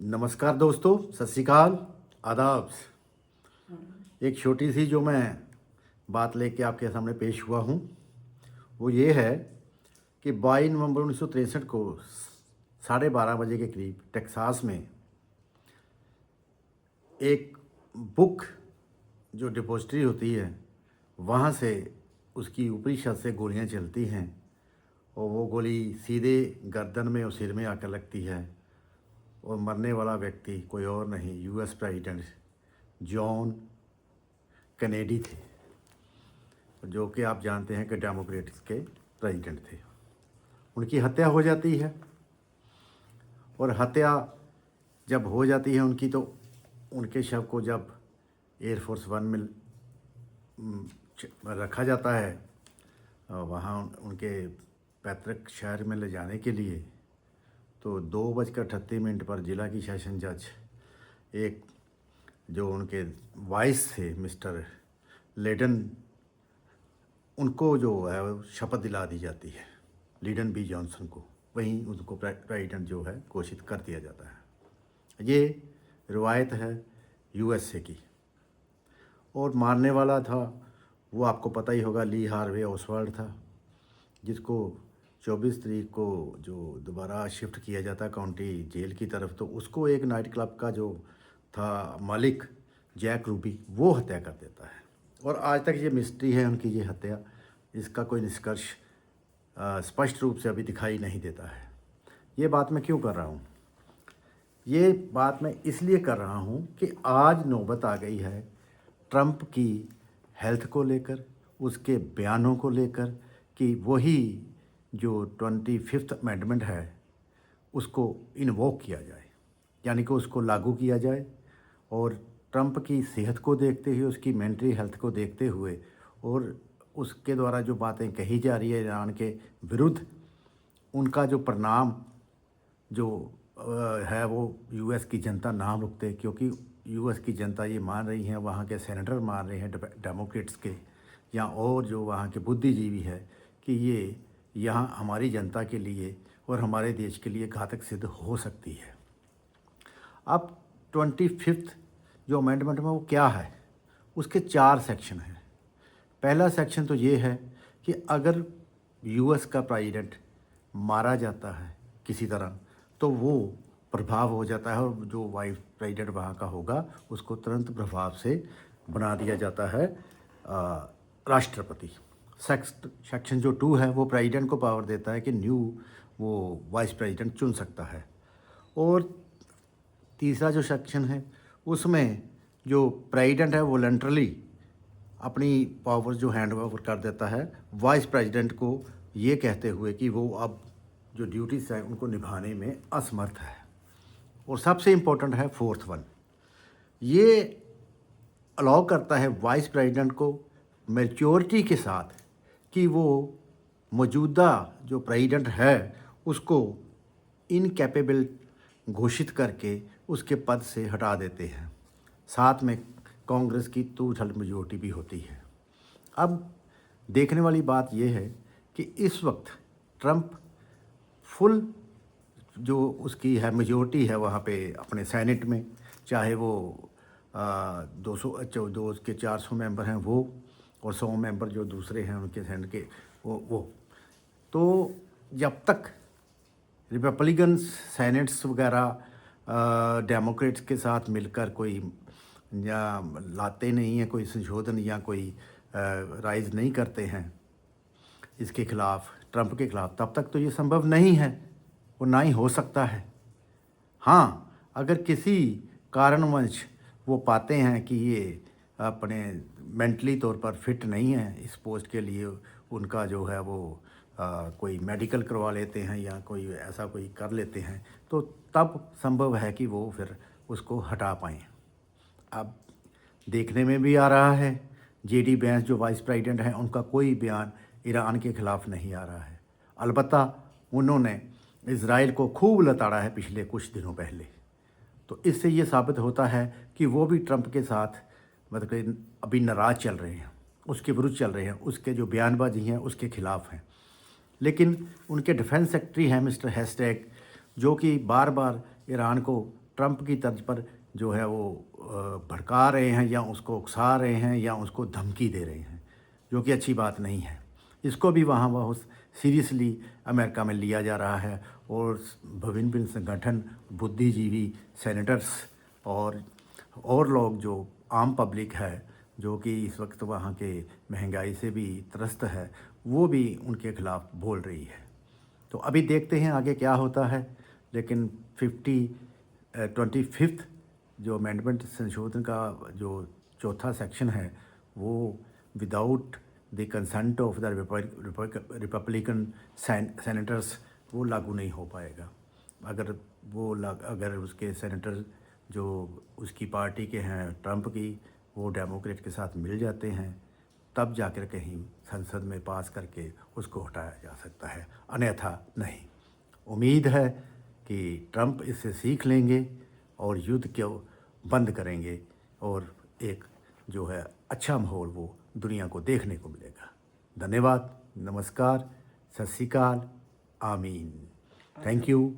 नमस्कार दोस्तों, सत श्री अकाल, आदाब। एक छोटी सी जो मैं बात लेके आपके सामने पेश हुआ हूँ वो ये है कि 22 नवंबर 1963 को 12:30 बजे के करीब टेक्सास में एक बुक जो डिपॉजिटरी होती है वहाँ से उसकी ऊपरी छत से गोलियाँ चलती हैं और वो गोली सीधे गर्दन में और सिर में आकर लगती है और मरने वाला व्यक्ति कोई और नहीं, यूएस प्रेसिडेंट जॉन कैनेडी थे, जो कि आप जानते हैं कि डेमोक्रेट्स के प्रेसिडेंट थे। उनकी हत्या हो जाती है और हत्या जब हो जाती है उनकी, तो उनके शव को जब एयरफोर्स वन में रखा जाता है वहाँ उनके पैतृक शहर में ले जाने के लिए, तो 2:38 पर जिला की सेशन जज एक जो उनके वाइस थे मिस्टर लेडन, उनको जो है शपथ दिला दी जाती है, लीडन बी जॉनसन को। वहीं उनको प्रेसिडेंट जो है घोषित कर दिया जाता है। ये रिवायत है यूएसए की। और मारने वाला था वो आपको पता ही होगा, ली हार्वे ओसवाल्ड था, जिसको 24 तारीख को जो दोबारा शिफ्ट किया जाता है काउंटी जेल की तरफ, तो उसको एक नाइट क्लब का जो था मालिक जैक रूबी वो हत्या कर देता है। और आज तक ये मिस्ट्री है उनकी ये हत्या, इसका कोई निष्कर्ष स्पष्ट रूप से अभी दिखाई नहीं देता है। ये बात मैं क्यों कर रहा हूँ? ये बात मैं इसलिए कर रहा हूँ कि आज नौबत आ गई है ट्रंप की हेल्थ को लेकर, उसके बयानों को लेकर, कि वही जो 25th अमेंडमेंट है उसको इन्वोक किया जाए, यानी कि उसको लागू किया जाए। और ट्रंप की सेहत को देखते हुए, उसकी मेंटली हेल्थ को देखते हुए और उसके द्वारा जो बातें कही जा रही है ईरान के विरुद्ध, उनका जो परिणाम जो है वो यूएस की जनता ना भुगते, क्योंकि यूएस की जनता ये मान रही है, वहाँ के सेनेटर मान रहे हैं डेमोक्रेट्स के या और जो वहाँ के बुद्धिजीवी है, कि ये यहाँ हमारी जनता के लिए और हमारे देश के लिए घातक सिद्ध हो सकती है। अब 25th जो अमेंडमेंट में वो क्या है, उसके 4 सेक्शन हैं। पहला सेक्शन तो ये है कि अगर यूएस का प्रेसिडेंट मारा जाता है किसी तरह, तो वो प्रभाव हो जाता है और जो वाइस प्रेसिडेंट वहाँ का होगा उसको तुरंत प्रभाव से बना दिया जाता है राष्ट्रपति। सेक्शन जो 2 है वो प्रेसिडेंट को पावर देता है कि न्यू वो वाइस प्रेसिडेंट चुन सकता है। और तीसरा जो सेक्शन है उसमें जो प्रेसिडेंट है वॉलंटरली अपनी पावर जो हैंड ओवर कर देता है वाइस प्रेसिडेंट को, ये कहते हुए कि वो अब जो ड्यूटीज़ हैं उनको निभाने में असमर्थ है। और सबसे इम्पोर्टेंट है 4th वन, ये अलाउ करता है वाइस प्रेसिडेंट को मैच्योरिटी के साथ कि वो मौजूदा जो प्रेसिडेंट है उसको इनकैपेबल घोषित करके उसके पद से हटा देते हैं। साथ में कांग्रेस की 2/3 मेजोरिटी भी होती है। अब देखने वाली बात यह है कि इस वक्त ट्रंप फुल जो उसकी है मेजोरिटी है वहाँ पे अपने सेनेट में, चाहे वो 200 जो उसके 400 मेंबर हैं वो, और 100 मेंबर जो दूसरे हैं उनके सेनेट के वो तो जब तक रिपब्लिकन सेनेट्स वगैरह डेमोक्रेट्स के साथ मिलकर कोई या लाते नहीं हैं कोई संशोधन या कोई राइज नहीं करते हैं इसके ख़िलाफ़, ट्रंप के ख़िलाफ़, तब तक तो ये संभव नहीं है और ना ही हो सकता है। हाँ, अगर किसी कारणवश वो पाते हैं कि ये अपने मेंटली तौर पर फिट नहीं है इस पोस्ट के लिए, उनका जो है वो कोई मेडिकल करवा लेते हैं या कोई ऐसा कोई कर लेते हैं, तो तब संभव है कि वो फिर उसको हटा पाएँ। अब देखने में भी आ रहा है जेडी वेंस जो वाइस प्रेसिडेंट हैं उनका कोई बयान ईरान के ख़िलाफ़ नहीं आ रहा है। अलबत्ता उन्होंने इज़राइल को खूब लताड़ा है पिछले कुछ दिनों पहले, तो इससे ये साबित होता है कि वो भी ट्रंप के साथ मतलब कि अभी नाराज़ चल रहे हैं, उसके विरुद्ध चल रहे हैं, उसके जो बयानबाजी हैं उसके ख़िलाफ़ हैं। लेकिन उनके डिफेंस सेक्रेटरी हैं मिस्टर हैस्टैग, जो कि बार बार ईरान को ट्रंप की तर्ज पर जो है वो भड़का रहे हैं या उसको उकसा रहे हैं या उसको धमकी दे रहे हैं, जो कि अच्छी बात नहीं है। इसको भी वहाँ बहुत सीरियसली अमेरिका में लिया जा रहा है और विभिन्न संगठन, बुद्धिजीवी, सेनेटर्स और लोग जो आम पब्लिक है, जो कि इस वक्त वहाँ के महंगाई से भी त्रस्त है, वो भी उनके खिलाफ बोल रही है। तो अभी देखते हैं आगे क्या होता है। लेकिन 25th जो अमेंडमेंट संशोधन का जो चौथा सेक्शन है, वो without the consent of the Republican senators वो लागू नहीं हो पाएगा। अगर उसके सेनेटर जो उसकी पार्टी के हैं, ट्रंप की, वो डेमोक्रेट के साथ मिल जाते हैं, तब जाकर कहीं संसद में पास करके उसको हटाया जा सकता है, अन्यथा नहीं। उम्मीद है कि ट्रंप इससे सीख लेंगे और युद्ध को बंद करेंगे और एक जो है अच्छा माहौल वो दुनिया को देखने को मिलेगा। धन्यवाद, नमस्कार, सत श्री अकाल, आमीन। Thank you.